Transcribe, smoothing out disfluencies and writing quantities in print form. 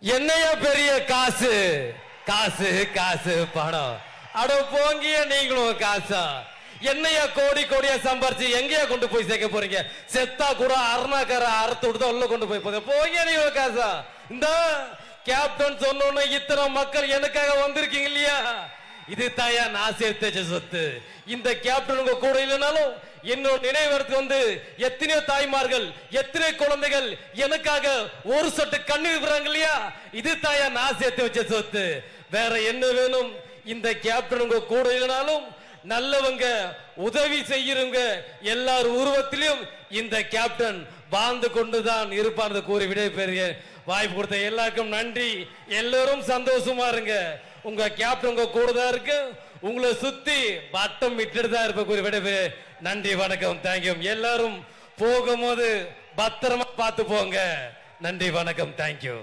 என்னையா பெரிய காசு காசு காசு பணம் அட போங்கிய நீங்களும் காசா என்னையா கோடி கோடியா சம்பாரிச்சு எங்கேயா கொண்டு போய் சேர்க்க போறீங்க செத்தா கூட அருணாக்கார அறுத்து விட்டு உள்ள கொண்டு போய் போங்க நீங்களும் காசா இந்த கேப்டன் சொன்னோன்னு இத்தனை மக்கள் எனக்காக வந்திருக்கீங்க இல்லையா இது தாயா நான் சேர்த்து வச்ச சொத்து இந்த கேப்டன் உங்க கூட இல்லைனாலும் என்னோட நினைவரத்துக்கு வந்து எத்தனையோ தாய்மார்கள் எத்தனை குழந்தைகள் எனக்காக ஒரு சொட்டு கண்ணீர் விடுறாங்க இல்லையா இது தாயா நான் சேர்த்து வச்ச சொத்து வேற என்ன வேணும் இந்த கேப்டன் உங்க கூட இல்லைனாலும் நல்லவங்க உதவி செய்யறவங்க எல்லார் உருவத்திலும் இந்த கேப்டன் வாழ்ந்து கொண்டுதான் இருப்பான் கூறி விடைபெறுகிறேன் வாய்ப்பு கொடுத்த எல்லாருக்கும் நன்றி எல்லாரும் சந்தோஷமா இருங்க உங்க கேப்டன் உங்க கூட தான் இருக்கு உங்களை சுத்தி வட்டம் விட்டுட்டு தான் இருப்ப கூறி விடைபெறுகிறேன் நன்றி வணக்கம் தேங்க்யூ எல்லாரும் போகும்போது பத்திரமா பார்த்து போங்க நன்றி வணக்கம் தேங்க்யூ